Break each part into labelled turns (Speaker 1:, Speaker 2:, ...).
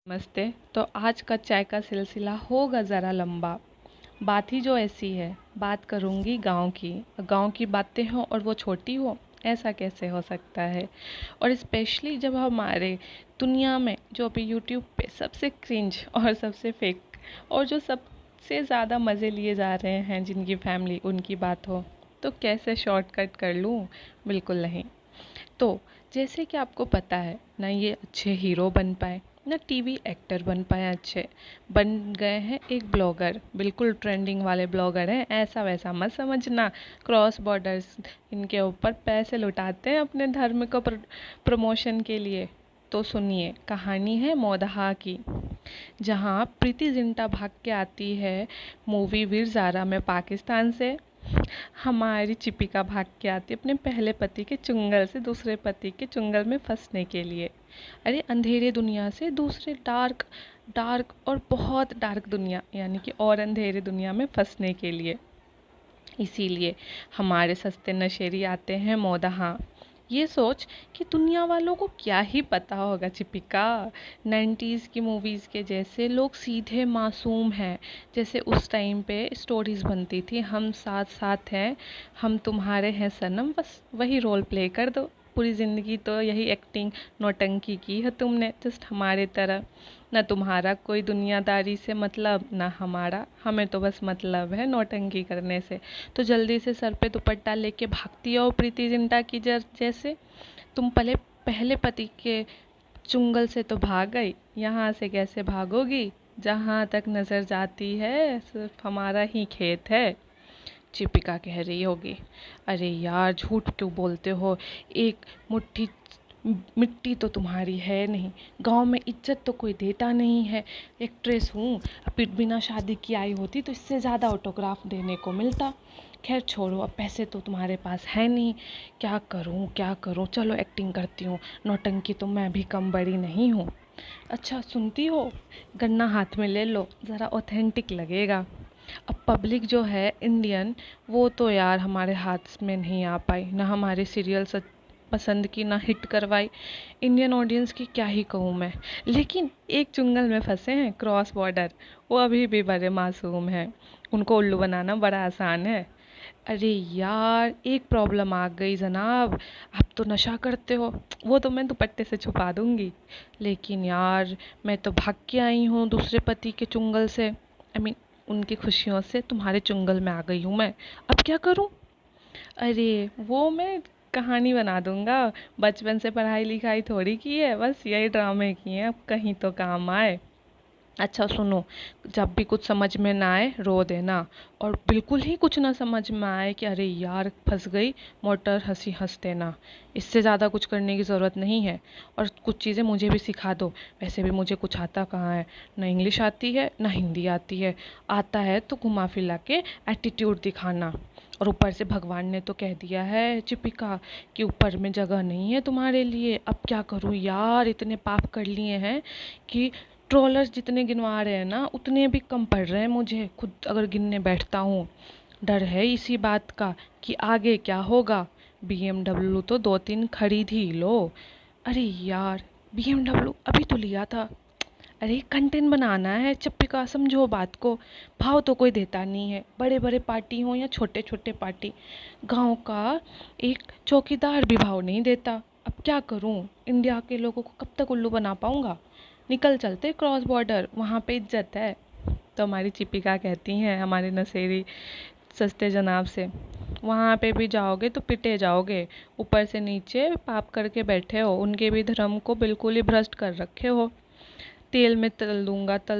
Speaker 1: नमस्ते। तो आज का चाय का सिलसिला होगा ज़रा लंबा। बात ही जो ऐसी है, बात करूँगी गांव की। गांव की बातें हों और वो छोटी हो, ऐसा कैसे हो सकता है। और स्पेशली जब हमारे दुनिया में जो अभी यूट्यूब पे सबसे क्रिंज और सबसे फेक और जो सबसे ज़्यादा मज़े लिए जा रहे हैं जिनकी फैमिली उनकी बात हो, तो कैसे शॉर्टकट कर लूँ। बिल्कुल नहीं। तो जैसे कि आपको पता है ना, ये अच्छे हीरो बन पाए ना टीवी एक्टर बन पाए, अच्छे बन गए हैं एक ब्लॉगर। बिल्कुल ट्रेंडिंग वाले ब्लॉगर हैं, ऐसा वैसा मत समझना। क्रॉस बॉर्डर्स इनके ऊपर पैसे लुटाते हैं अपने धर्म को प्रमोशन के लिए। तो सुनिए, कहानी है मोदहा की, जहाँ प्रीति जिंटा भाग के आती है मूवी वीर ज़ारा में पाकिस्तान से। हमारी चिपिका भाग के आती है अपने पहले पति के चुंगल से दूसरे पति के चुंगल में फंसने के लिए। अरे अंधेरे दुनिया से दूसरे डार्क डार्क और बहुत डार्क दुनिया, यानी कि और अंधेरे दुनिया में फंसने के लिए। इसीलिए हमारे सस्ते नशेरी आते हैं मोदहा, ये सोच कि दुनिया वालों को क्या ही पता होगा चिपिका। 90s की मूवीज़ के जैसे लोग सीधे मासूम हैं, जैसे उस टाइम पे स्टोरीज बनती थी, हम साथ साथ हैं, हम तुम्हारे हैं सनम, बस वही रोल प्ले कर दो। पूरी ज़िंदगी तो यही एक्टिंग नौटंकी की है तुमने, जस्ट हमारे तरह। न तुम्हारा कोई दुनियादारी से मतलब, ना हमारा, हमें तो बस मतलब है नौटंकी करने से। तो जल्दी से सर पे दुपट्टा लेके भागती हो प्रीति जिंटा की जैसे। तुम पहले पति के चुंगल से तो भाग गई, यहाँ से कैसे भागोगी। जहाँ तक नज़र जाती है सिर्फ हमारा ही खेत है, चिपिका कह रही होगी। अरे यार, झूठ क्यों बोलते हो, एक मुट्ठी मिट्टी तो तुम्हारी है नहीं, गांव में इज्जत तो कोई देता नहीं है। एक्ट्रेस हूँ, फिर बिना शादी की आई होती तो इससे ज़्यादा ऑटोग्राफ देने को मिलता। खैर छोड़ो, अब पैसे तो तुम्हारे पास है नहीं, क्या करूँ क्या करूँ, चलो एक्टिंग करती हूँ, नौटंकी तो मैं भी कम बड़ी नहीं हूँ। अच्छा सुनती हो, गन्ना हाथ में ले लो, ज़रा ऑथेंटिक लगेगा। अब पब्लिक जो है इंडियन, वो तो यार हमारे हाथ में नहीं आ पाई, ना हमारे सीरियल पसंद की, ना हिट करवाई। इंडियन ऑडियंस की क्या ही कहूँ मैं। लेकिन एक चुंगल में फंसे हैं क्रॉस बॉर्डर, वो अभी भी बड़े मासूम हैं, उनको उल्लू बनाना बड़ा आसान है। अरे यार, एक प्रॉब्लम आ गई जनाब, आप तो नशा करते हो, वो तो मैं दुपट्टे से छुपा दूंगी। लेकिन यार, मैं तो भाग के आई हूँ दूसरे पति के चुंगल से, आई मीन उनकी खुशियों से तुम्हारे चुंगल में आ गई हूँ मैं, अब क्या करूँ। अरे वो मैं कहानी बना दूंगा, बचपन से पढ़ाई लिखाई थोड़ी की है, बस यही ड्रामे किए हैं, अब कहीं तो काम आए। अच्छा सुनो, जब भी कुछ समझ में ना आए रो देना, और बिल्कुल ही कुछ ना समझ में आए कि अरे यार फंस गई, मोटर हंसी हंस देना। इससे ज़्यादा कुछ करने की ज़रूरत नहीं है। और कुछ चीज़ें मुझे भी सिखा दो, वैसे भी मुझे कुछ आता कहाँ है, ना इंग्लिश आती है ना हिंदी आती है। आता है तो घुमा फिरा के एटीट्यूड दिखाना। और ऊपर से भगवान ने तो कह दिया है चिपिका कि ऊपर में जगह नहीं है तुम्हारे लिए। अब क्या करूँ यार, इतने पाप कर लिए हैं कि ट्रोलर्स जितने गिनवा रहे हैं ना, उतने भी कम पड़ रहे हैं मुझे खुद अगर गिनने बैठता हूँ। डर है इसी बात का कि आगे क्या होगा। BMW तो 2-3 खरीद ही लो। अरे यार, BMW अभी तो लिया था। अरे कंटेंट बनाना है चिप्पिका, समझो बात को। भाव तो कोई देता नहीं है, बड़े बड़े पार्टी हो या छोटे छोटे पार्टी, गांव का एक चौकीदार भी भाव नहीं देता। अब क्या करूं, इंडिया के लोगों को कब तक उल्लू बना पाऊंगा। निकल चलते क्रॉस बॉर्डर, वहाँ पे इज्जत है। तो हमारी चिपिका कहती हैं हमारे नशेरी सस्ते जनाब से, वहाँ पे भी जाओगे तो पिटे जाओगे, ऊपर से नीचे पाप करके बैठे हो, उनके भी धर्म को बिल्कुल ही भ्रष्ट कर रखे हो। तेल में तल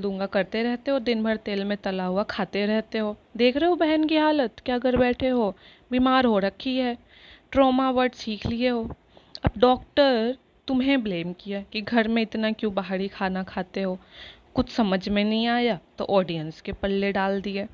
Speaker 1: दूंगा करते रहते हो, दिन भर तेल में तला हुआ खाते रहते हो। देख रहे हो बहन की हालत, क्या कर बैठे हो, बीमार हो रखी है, ट्रॉमा वर्ड सीख लिए हो। अब डॉक्टर तुम्हें ब्लेम किया कि घर में इतना क्यों बाहरी खाना खाते हो। कुछ समझ में नहीं आया तो ऑडियंस के पल्ले डाल दिए।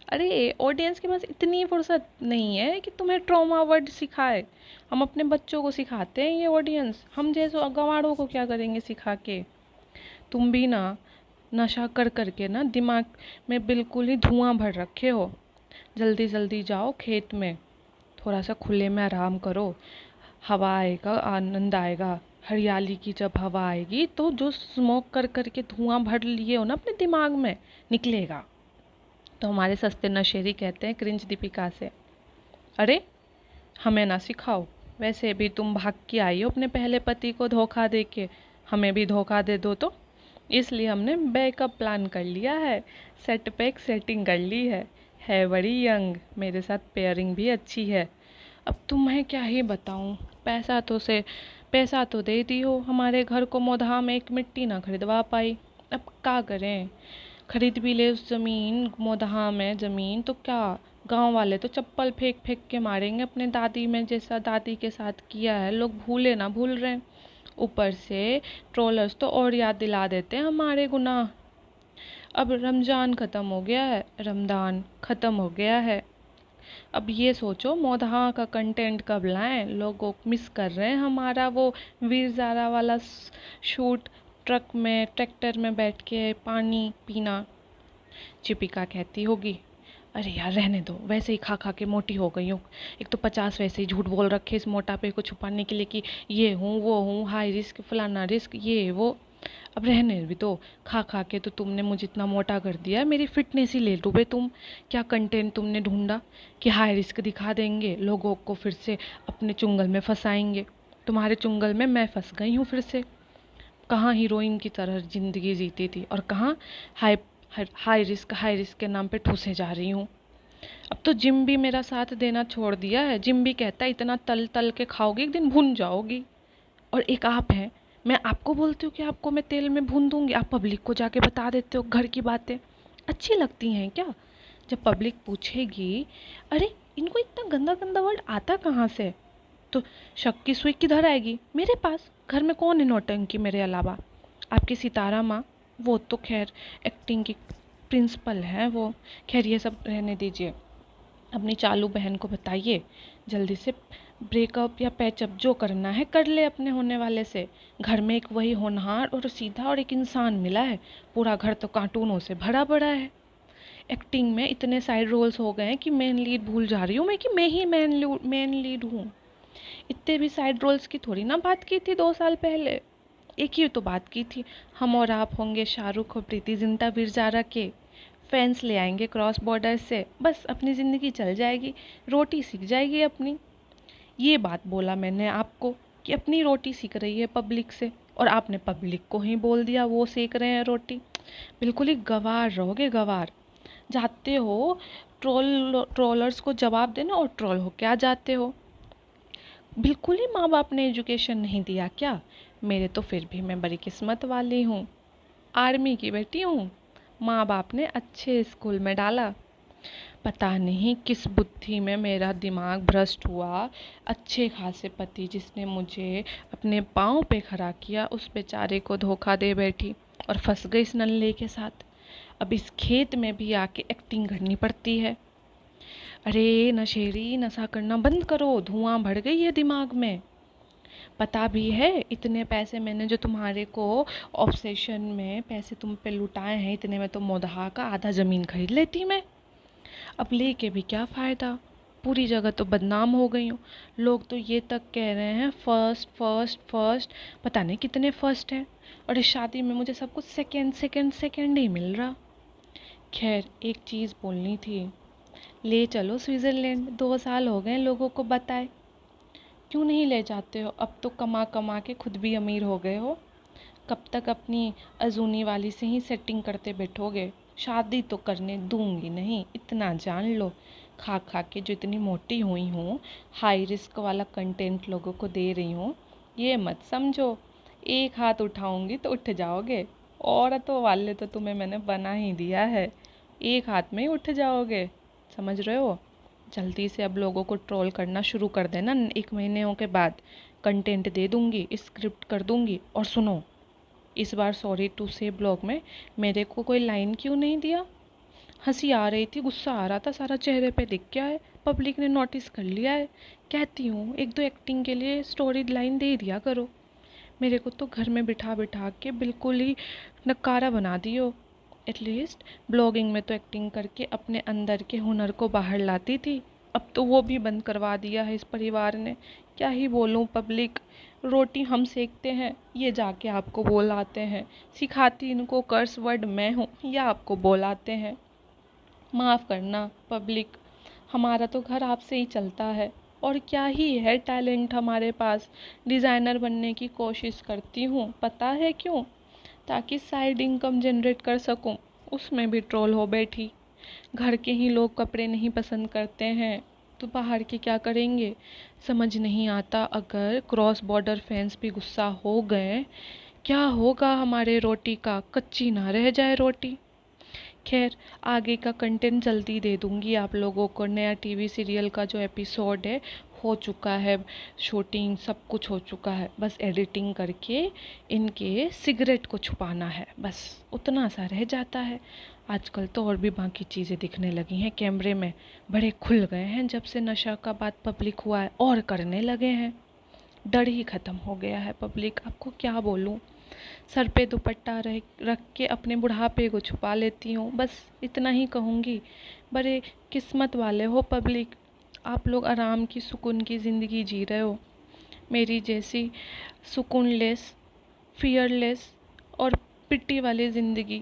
Speaker 1: अरे ऑडियंस के पास इतनी फुर्सत नहीं है कि तुम्हें ट्रॉमा वर्ड सिखाए। हम अपने बच्चों को सिखाते हैं ये ऑडियंस, हम जैसे गंवारों को क्या करेंगे सिखा के। तुम भी ना नशा कर करके ना दिमाग में बिल्कुल ही धुआं भर रखे हो। जल्दी जल्दी जाओ खेत में, थोड़ा सा खुले में आराम करो, हवा आएगा, आनंद आएगा, हरियाली की जब हवा आएगी तो जो स्मोक कर कर के धुआं भर लिए हो ना अपने दिमाग में, निकलेगा। तो हमारे सस्ते नशेड़ी कहते हैं क्रिंज दीपिका से, अरे हमें ना सिखाओ, वैसे भी तुम भाग के आई हो अपने पहले पति को धोखा दे के, हमें भी धोखा दे दो तो। इसलिए हमने बैकअप प्लान कर लिया है, सेट पे एक सेटिंग कर ली है बड़ी यंग, मेरे साथ पेयरिंग भी अच्छी है। अब तुम्हें क्या ही बताऊं, पैसा तो दे दी हो, हमारे घर को मोधा में एक मिट्टी ना खरीदवा पाई। अब क्या करें, खरीद भी ले उस ज़मीन, मोदहा में ज़मीन तो क्या, गांव वाले तो चप्पल फेंक फेंक के मारेंगे अपने दादी में, जैसा दादी के साथ किया है। लोग भूले ना भूल रहे हैं, ऊपर से ट्रोलर्स तो और याद दिला देते हैं हमारे गुनाह। अब रमज़ान ख़त्म हो गया है, रमज़ान ख़त्म हो गया है। अब ये सोचो मोदहा का कंटेंट कब लाएं, लोग मिस कर रहे हैं हमारा वो वीर ज़ारा वाला शूट, ट्रक में ट्रैक्टर में बैठ के पानी पीना। चिपिका कहती होगी, अरे यार रहने दो, वैसे ही खा खा के मोटी हो गई हूँ, एक तो 50 वैसे ही झूठ बोल रखे इस मोटापे को छुपाने के लिए कि ये हूँ वो हूँ, हाई रिस्क फलाना रिस्क ये वो। अब रहने भी तो, खा खा के तो तुमने मुझे इतना मोटा कर दिया है, मेरी फिटनेस ही ले डूबे तुम। क्या कंटेंट तुमने ढूंढा कि हाई रिस्क दिखा देंगे, लोगों को फिर से अपने चुंगल में फंसाएंगे। तुम्हारे चुंगल में मैं फंस गई हूँ फिर से। कहाँ हीरोइन की तरह ज़िंदगी जीती थी और कहाँ हाई हाई रिस्क के नाम पे ठूसे जा रही हूँ। अब तो जिम भी मेरा साथ देना छोड़ दिया है, जिम भी कहता है इतना तल तल के खाओगी एक दिन भून जाओगी। और एक आप हैं, मैं आपको बोलती हूँ कि आपको मैं तेल में भून दूंगी, आप पब्लिक को जाके बता देते हो घर की बातें। अच्छी लगती हैं क्या? जब पब्लिक पूछेगी, अरे इनको इतना गंदा गंदा वर्ड आता कहाँ से, तो शक की सुई किधर आएगी? मेरे पास। घर में कौन है नौटंकी मेरे अलावा? आपकी सितारा माँ, वो तो खैर एक्टिंग की प्रिंसिपल है वो। खैर ये सब रहने दीजिए, अपनी चालू बहन को बताइए जल्दी से ब्रेकअप या पैचअप जो करना है कर ले अपने होने वाले से। घर में एक वही होनहार और सीधा और एक इंसान मिला है, पूरा घर तो कार्टूनों से भरा पड़ा है। एक्टिंग में इतने साइड रोल्स हो गए हैं कि मेन लीड भूल जा रही हूँ मैं कि मैं ही मेन लीड हूँ। इतने भी साइड रोल्स की थोड़ी ना बात की थी 2 साल पहले, एक ही तो बात की थी, हम और आप होंगे शाहरुख और प्रीति जिंटा वीरजारा के, फैंस ले आएंगे क्रॉस बॉर्डर से, बस अपनी ज़िंदगी चल जाएगी, रोटी सीख जाएगी अपनी। ये बात बोला मैंने आपको कि अपनी रोटी सीख रही है पब्लिक से, और आपने पब्लिक को ही बोल दिया वो सेक रहे हैं रोटी। बिल्कुल ही गवार रहोगे गवार। जाते हो ट्रोलर्स को जवाब देना और ट्रोल हो क्या जाते हो। बिल्कुल ही माँ बाप ने एजुकेशन नहीं दिया क्या? मेरे तो फिर भी मैं बड़ी किस्मत वाली हूँ, आर्मी की बेटी हूँ, माँ बाप ने अच्छे स्कूल में डाला। पता नहीं किस बुद्धि में मेरा दिमाग भ्रष्ट हुआ, अच्छे खासे पति जिसने मुझे अपने पाँव पे खड़ा किया, उस बेचारे को धोखा दे बैठी और फंस गई इस नल्ले के साथ। अब इस खेत में भी आके एक्टिंग करनी पड़ती है। अरे नशेड़ी, नशा करना बंद करो, धुआं भर गई है दिमाग में। पता भी है इतने पैसे मैंने जो तुम्हारे को ऑब्सेशन में पैसे तुम पे लुटाए हैं, इतने में तो मोदहा का आधा ज़मीन खरीद लेती मैं। अब लेके भी क्या फ़ायदा, पूरी जगह तो बदनाम हो गई हूँ। लोग तो ये तक कह रहे हैं फर्स्ट फर्स्ट फर्स्ट, पता नहीं कितने फर्स्ट हैं, और इस शादी में मुझे सब कुछ सेकेंड सेकेंड सेकेंड ही मिल रहा। खैर एक चीज़ बोलनी थी, ले चलो स्विट्ज़रलैंड, 2 साल हो गए लोगों को बताए, क्यों नहीं ले जाते हो? अब तो कमा कमा के खुद भी अमीर हो गए हो, कब तक अपनी अजूनी वाली से ही सेटिंग करते बैठोगे? शादी तो करने दूंगी नहीं, इतना जान लो। खा खा के जो इतनी मोटी हुई हूँ, हाई रिस्क वाला कंटेंट लोगों को दे रही हूँ, ये मत समझो एक हाथ उठाऊंगी तो उठ जाओगे। औरतों वाले तो तुम्हें मैंने बना ही दिया है, एक हाथ में ही उठ जाओगे, समझ रहे हो? जल्दी से अब लोगों को ट्रोल करना शुरू कर देना, 1 महीने के बाद कंटेंट दे दूंगी, स्क्रिप्ट कर दूंगी। और सुनो, इस बार सॉरी टू से ब्लॉग में मेरे को कोई लाइन क्यों नहीं दिया? हंसी आ रही थी, गुस्सा आ रहा था, सारा चेहरे पे दिख गया है, पब्लिक ने नोटिस कर लिया है। कहती हूँ एक दो एक्टिंग के लिए स्टोरी लाइन दे दिया करो। मेरे को तो घर में बिठा बिठा के बिल्कुल ही नकारा बना दियो। एटलीस्ट ब्लॉगिंग में तो एक्टिंग करके अपने अंदर के हुनर को बाहर लाती थी, अब तो वो भी बंद करवा दिया है इस परिवार ने। क्या ही बोलूँ, पब्लिक रोटी हम सेकते हैं, ये जाके आपको बोलाते हैं। सिखाती इनको कर्स वर्ड मैं हूँ, या आपको बोलाते हैं। माफ़ करना पब्लिक, हमारा तो घर आपसे ही चलता है। और क्या ही है टैलेंट हमारे पास। डिज़ाइनर बनने की कोशिश करती हूँ, पता है क्यों? ताकि साइड इनकम जनरेट कर सकूँ। उसमें भी ट्रोल हो बैठी। घर के ही लोग कपड़े नहीं पसंद करते हैं तो बाहर के क्या करेंगे? समझ नहीं आता, अगर क्रॉस बॉर्डर फैंस भी गुस्सा हो गए, क्या होगा हमारे रोटी का? कच्ची ना रह जाए रोटी। खैर, आगे का कंटेंट जल्दी दे दूंगी आप लोगों को। नया टीवी सीरियल का जो एपिसोड है हो चुका है, शूटिंग सब कुछ हो चुका है, बस एडिटिंग करके इनके सिगरेट को छुपाना है, बस उतना सा रह जाता है। आजकल तो और भी बाकी चीज़ें दिखने लगी हैं कैमरे में, बड़े खुल गए हैं जब से नशा का बात पब्लिक हुआ है, और करने लगे हैं। डर ही ख़त्म हो गया है पब्लिक, आपको क्या बोलूँ। सर पे दुपट्टा रख के अपने बुढ़ापे को छुपा लेती हूँ, बस इतना ही कहूँगी। बड़े किस्मत वाले हो पब्लिक, आप लोग आराम की सुकून की ज़िंदगी जी रहे हो। मेरी जैसी सुकूनलेस, फियरलेस और पिट्टी वाली ज़िंदगी,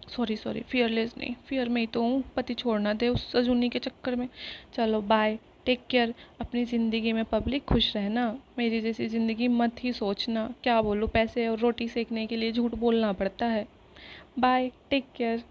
Speaker 1: सॉरी सॉरी, फियरलेस नहीं, फियर में ही तो हूँ, पति छोड़ना दे उस सजूनी के चक्कर में। चलो बाय, टेक केयर। अपनी ज़िंदगी में पब्लिक खुश रहना, मेरी जैसी ज़िंदगी मत ही सोचना। क्या बोलूँ, पैसे और रोटी सेकने के लिए झूठ बोलना पड़ता है। Bye, take care.